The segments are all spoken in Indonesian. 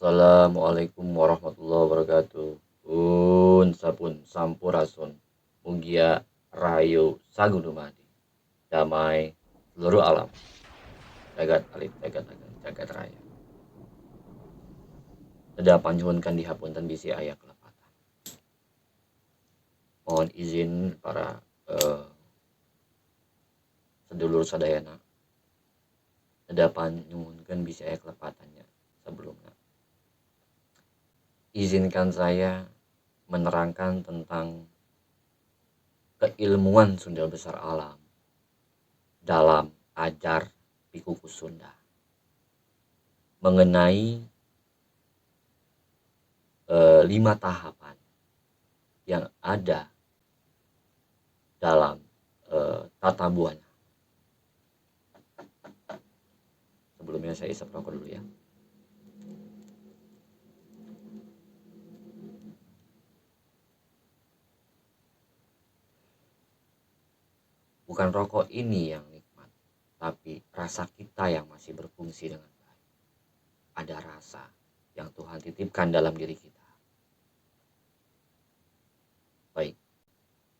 Assalamualaikum warahmatullahi wabarakatuh. Pun sapun sampurasun. Mugia rahayu sagung dumadi. Damai seluruh alam. Jagat alit jagat agan jagat raya. Ada panjuhunkan dihapunten bisi ayak kelepatan. Mohon izin para sedulur sadayana. Ada panjuhunkan bisi ayak kelepatannya sebelumnya. Izinkan saya menerangkan tentang keilmuan Sunda besar alam dalam ajar Pikuku Sunda mengenai 5 tahapan yang ada dalam tata buana. Sebelumnya saya isap rokok dulu ya. Bukan rokok ini yang nikmat, tapi rasa kita yang masih berfungsi dengan baik. Ada rasa yang Tuhan titipkan dalam diri kita. Baik,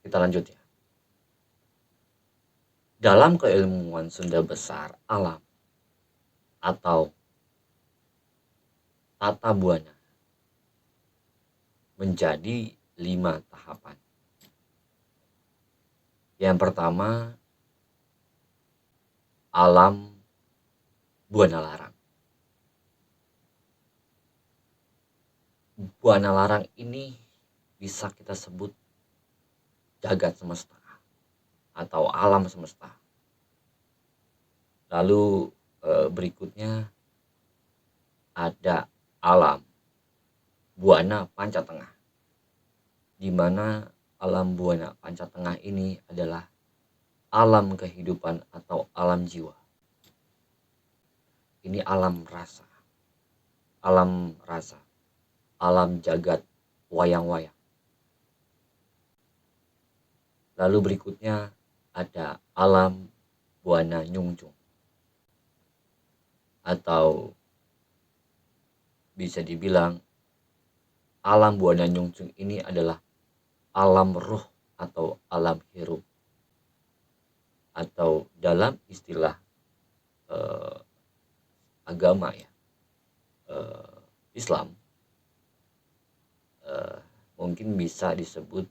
kita lanjut ya. Dalam keilmuan Sunda besar alam atau tata buana menjadi 5 tahapan. Yang pertama, alam buana larang. Buana larang ini bisa kita sebut jagat semesta atau alam semesta. Lalu berikutnya ada alam buana panca tengah, di mana alam buana panca tengah ini adalah alam kehidupan atau alam jiwa. Ini alam rasa, alam jagat wayang-wayang. Lalu berikutnya ada alam buana nyungcung, atau bisa dibilang alam buana nyungcung ini adalah alam ruh atau alam hirup, atau dalam istilah agama ya, Islam, mungkin bisa disebut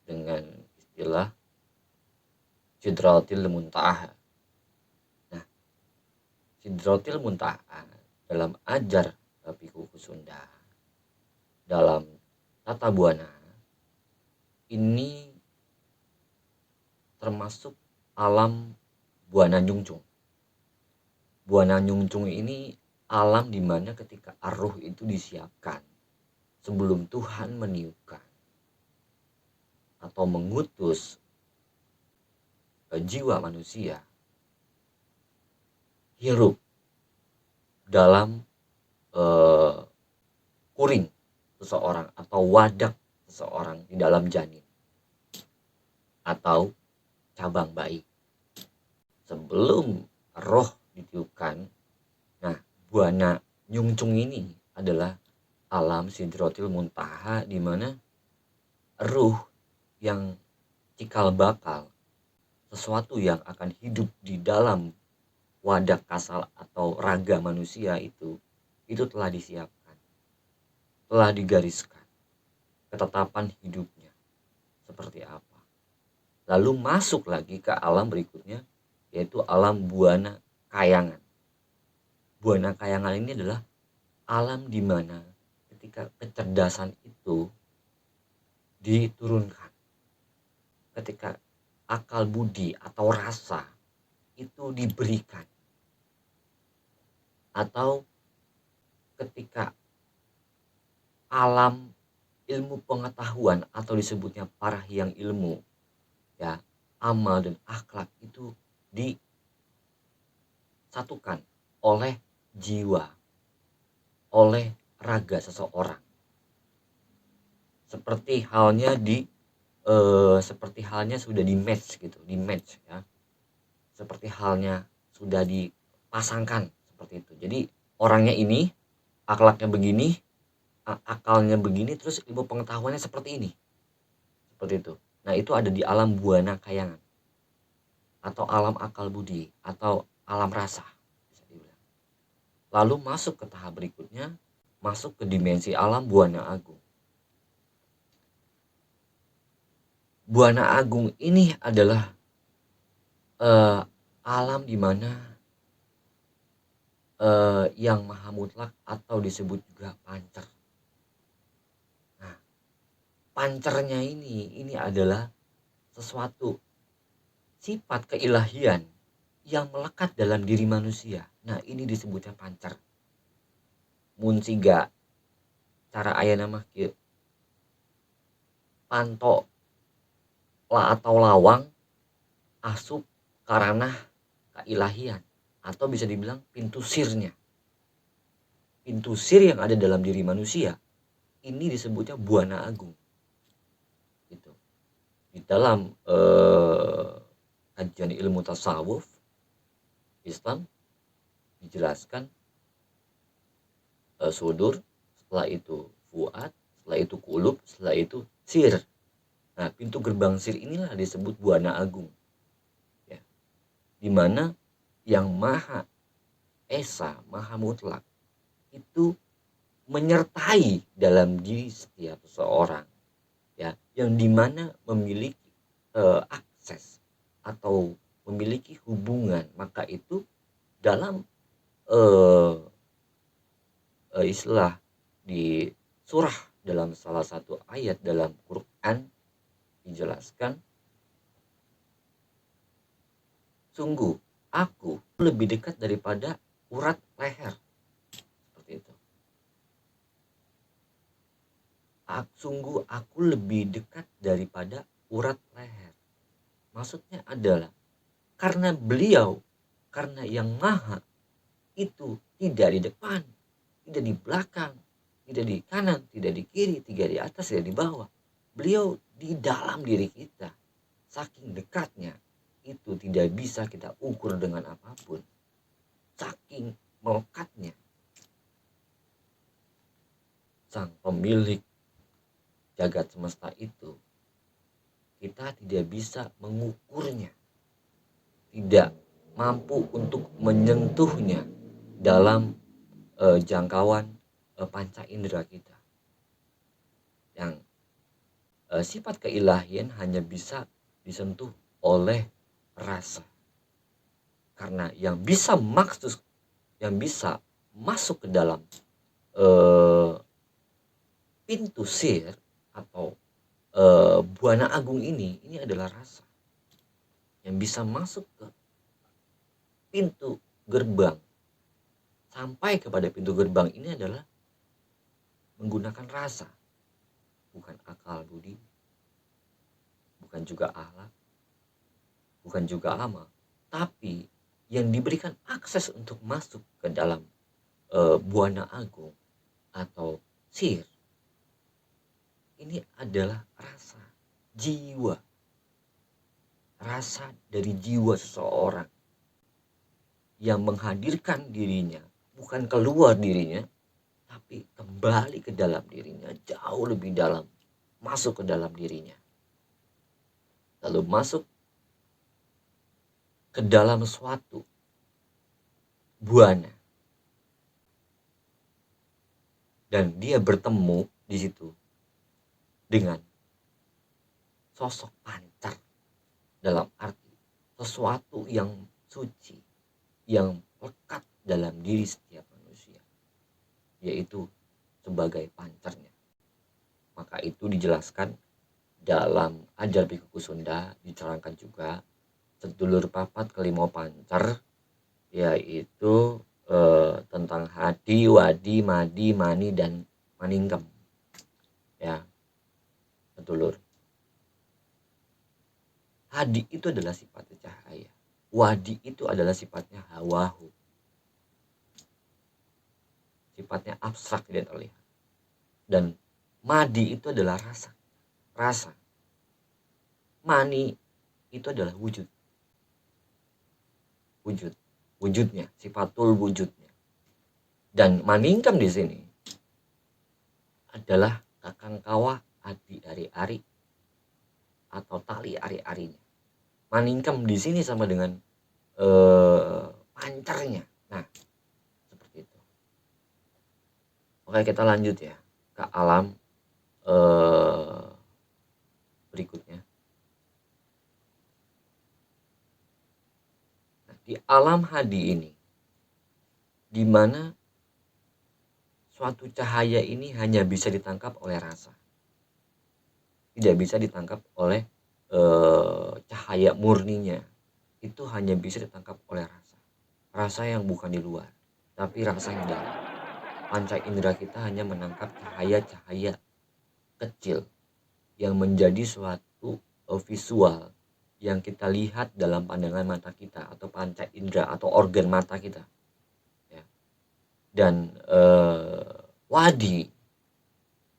dengan istilah Sidratil Muntaha. Nah, Sidratil Muntaha dalam ajar Pikuku Sunda dalam tata buana ini termasuk alam buana nyungcung. Buana nyungcung ini alam di mana ketika arwah itu disiapkan sebelum Tuhan meniupkan atau mengutus jiwa manusia hirup dalam kuring seseorang atau wadak seseorang di dalam janin atau cabang bayi sebelum roh ditiupkan. Nah, buana nyungcung ini adalah alam Sidratil Muntaha, di mana ruh yang cikal bakal sesuatu yang akan hidup di dalam wadah kasal atau raga manusia itu telah disiapkan, telah digariskan ketetapan hidupnya seperti apa. Lalu masuk lagi ke alam berikutnya, yaitu alam buana kayangan. Buana kayangan ini adalah alam di mana ketika kecerdasan itu diturunkan, ketika akal budi atau rasa itu diberikan, atau ketika alam ilmu pengetahuan atau disebutnya parahyang ilmu ya, amal dan akhlak itu disatukan oleh jiwa, oleh raga seseorang. Seperti halnya sudah di match gitu, ya. Seperti halnya sudah dipasangkan seperti itu. Jadi orangnya ini akhlaknya begini, akalnya begini, terus ilmu pengetahuannya seperti ini, seperti itu. Nah, itu ada di alam buana kayangan atau alam akal budi atau alam rasa bisa dibilang. Lalu masuk ke tahap berikutnya, masuk ke dimensi alam buana agung. Buana agung ini adalah alam di mana yang maha mutlak atau disebut juga pancer. Nah, pancernya ini adalah sesuatu sifat keilahian yang melekat dalam diri manusia. Nah, ini disebutnya pancer. Mun siga cara aya nama kieu. Panto atau lawang asup karena keilahian atau bisa dibilang pintu sirnya. Pintu sir yang ada dalam diri manusia ini disebutnya buana agung. Gitu. Di dalam kajian ilmu tasawuf Islam dijelaskan sudur, setelah itu fuad, setelah itu kulub, setelah itu sir. Nah, pintu gerbang sir inilah disebut buana agung. Ya. Dimana yang maha esa, maha mutlak itu menyertai dalam diri setiap seseorang, ya, yang dimana memiliki akses atau memiliki hubungan, maka itu dalam istilah di surah dalam salah satu ayat dalam Quran dijelaskan, sungguh aku lebih dekat daripada urat leher, seperti itu. Sungguh aku lebih dekat daripada urat leher. Maksudnya adalah karena beliau, karena yang maha itu tidak di depan, tidak di belakang, tidak di kanan, tidak di kiri, tidak di atas, tidak di bawah. Beliau di dalam diri kita. Saking dekatnya, itu tidak bisa kita ukur dengan apapun. Saking melekatnya. Sang pemilik jagat semesta itu, kita tidak bisa mengukurnya. Tidak mampu untuk menyentuhnya dalam jangkauan panca indera kita. Yang sifat keilahian hanya bisa disentuh oleh rasa. Karena yang bisa masuk ke dalam pintu sir atau buana agung ini adalah rasa. Yang bisa masuk ke pintu gerbang, sampai kepada pintu gerbang ini adalah menggunakan rasa, bukan akal budi, bukan juga akhlak, bukan juga amal, tapi yang diberikan akses untuk masuk ke dalam buana agung atau sir ini adalah rasa, jiwa, rasa dari jiwa seseorang yang menghadirkan dirinya, bukan keluar dirinya, tapi kembali ke dalam dirinya, jauh lebih dalam, masuk ke dalam dirinya, lalu masuk ke dalam suatu buana, dan dia bertemu di situ dengan sosok pancar, dalam arti sesuatu yang suci, yang lekat dalam diri setiap manusia, yaitu sebagai pancarnya. Maka itu dijelaskan dalam Ajar Bhikkhu Sunda, diterangkan juga sedulur papat kelima pancar, yaitu tentang hadi, wadi, madi, mani, dan maningkem. Ya, sedulur. Hadi itu adalah sifatnya cahaya. Wadi itu adalah sifatnya hawahu. Sifatnya abstrak, tidak terlihat. Dan madi itu adalah rasa. Rasa. Mani itu adalah wujud. Wujudnya, sifatul wujudnya. Dan maningkem di sini adalah kakang kawah adi ari-ari atau tali ari-arinya. Maningkem di sini sama dengan pancernya. Nah, seperti itu. Oke, kita lanjut ya ke alam berikutnya. Nah, di alam hadi ini, di mana suatu cahaya ini hanya bisa ditangkap oleh rasa, tidak bisa ditangkap oleh cahaya murninya. Itu hanya bisa ditangkap oleh rasa yang bukan di luar, tapi rasa yang dalam. Panca indera kita hanya menangkap cahaya-cahaya kecil yang menjadi suatu visual yang kita lihat dalam pandangan mata kita atau panca indera atau organ mata kita ya. Dan wadi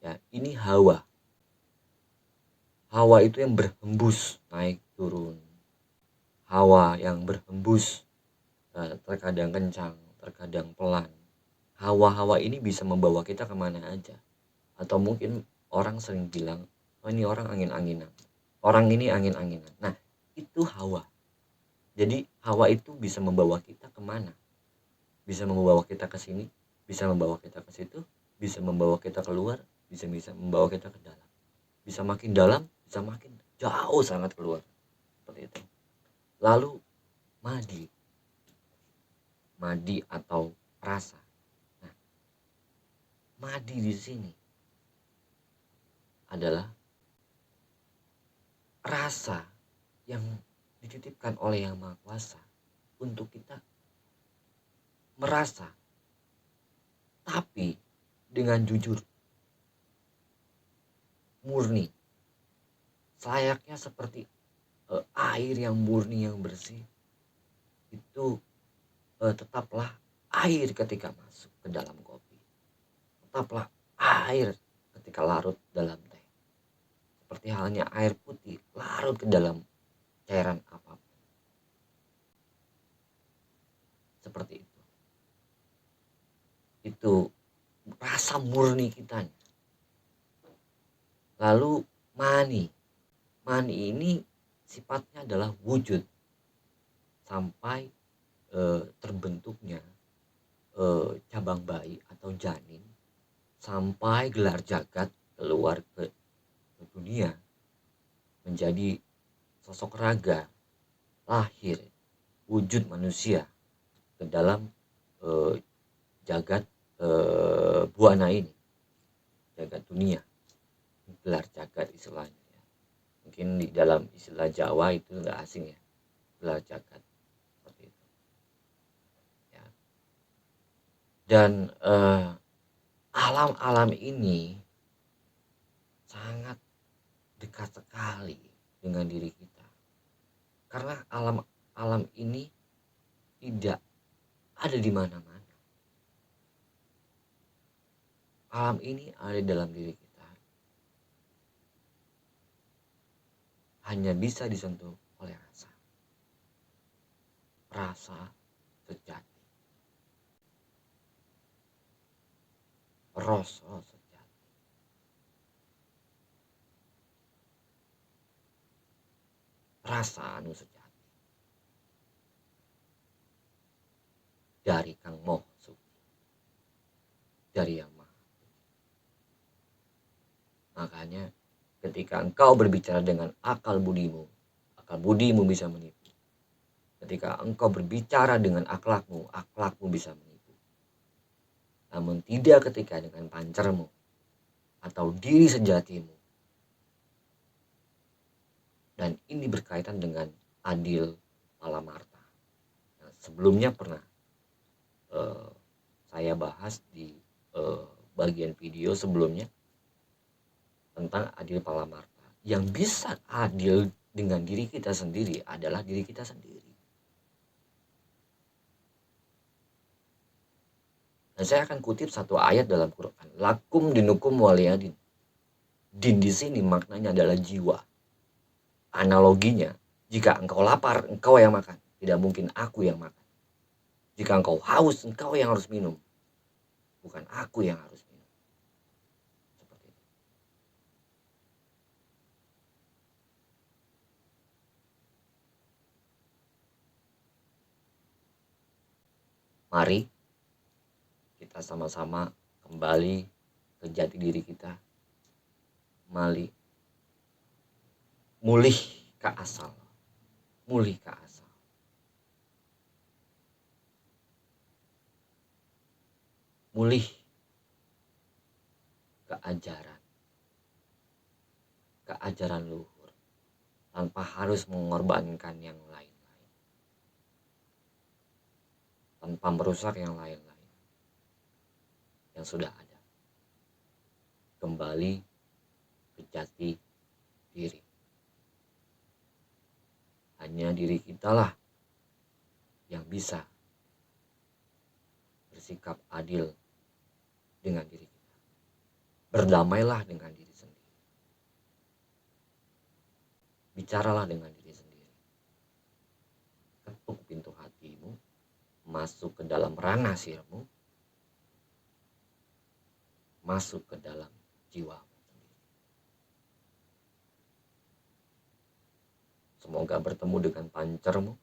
ya, ini hawa itu yang berhembus naik turun, hawa yang berhembus terkadang kencang, terkadang pelan. Hawa-hawa ini bisa membawa kita kemana aja. Atau mungkin orang sering bilang, oh ini orang angin-anginan, orang ini angin-anginan. Nah, itu hawa. Jadi hawa itu bisa membawa kita kemana, bisa membawa kita ke sini, bisa membawa kita ke situ, bisa membawa kita keluar, bisa membawa kita ke dalam, bisa makin dalam, bisa makin jauh sangat keluar, seperti itu. Lalu madi atau rasa. Nah, madi di sini adalah rasa yang dititipkan oleh Yang Maha Kuasa untuk kita merasa, tapi dengan jujur, murni, selayaknya seperti air yang murni, yang bersih. Itu tetaplah air ketika masuk ke dalam kopi, tetaplah air ketika larut dalam teh, seperti halnya air putih larut ke dalam cairan apapun, seperti itu rasa murni kita. Lalu mani ini sifatnya adalah wujud sampai terbentuknya cabang bayi atau janin, sampai gelar jagat keluar ke dunia menjadi sosok raga, lahir wujud manusia ke dalam jagat buana ini, jagat dunia, gelar jagat istilahnya ya. Mungkin di dalam istilah Jawa itu nggak asing ya, gelar jagat, seperti itu ya. Dan alam-alam ini sangat dekat sekali dengan diri kita, karena alam ini tidak ada di mana-mana. Alam ini ada dalam diri kita, hanya bisa disentuh oleh rasa sejati, rasa sejati, rasa anu sejati dari Kang Moh Suci, dari Yang Maha. Makanya ketika engkau berbicara dengan akal budimu bisa menipu. Ketika engkau berbicara dengan akhlakmu bisa menipu. Namun tidak ketika dengan pancermu atau diri sejatimu. Dan ini berkaitan dengan adil palamarta. Nah, sebelumnya pernah saya bahas di bagian video sebelumnya tentang adil palamarta. Yang bisa adil dengan diri kita sendiri adalah diri kita sendiri. Nah, saya akan kutip satu ayat dalam Quran. Lakum dinukum waliyadin. Din di sini maknanya adalah jiwa. Analoginya, jika engkau lapar, engkau yang makan. Tidak mungkin aku yang makan. Jika engkau haus, engkau yang harus minum. bukan aku yang harus minum. Seperti itu. Mari kita sama-sama kembali ke jati diri kita. Mari mulih ke asal. Mulih ke asal. Mulih ke ajaran. Ke ajaran luhur. Tanpa harus mengorbankan yang lain-lain. Tanpa merusak yang lain-lain. Yang sudah ada. Kembali ke jati diri. Hanya diri kitalah yang bisa bersikap adil dengan diri kita. Berdamailah dengan diri sendiri. Bicaralah dengan diri sendiri. Ketuk pintu hatimu, masuk ke dalam ranah sirmu, masuk ke dalam jiwamu sendiri. Semoga bertemu dengan pancermu.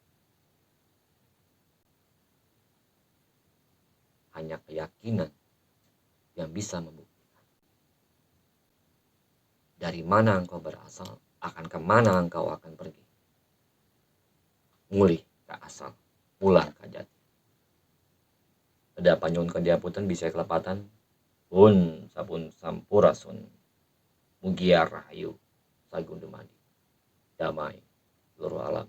Hanya keyakinan yang bisa membuktikan. Dari mana engkau berasal, akan kemana engkau akan pergi. Mulih ke asal, pulang ke jati. Ada panyun kediaputan bisa kelepatan. Pun sabun sampurasun. Mugia rahayu sagun dumadi. Damai seluruh alam.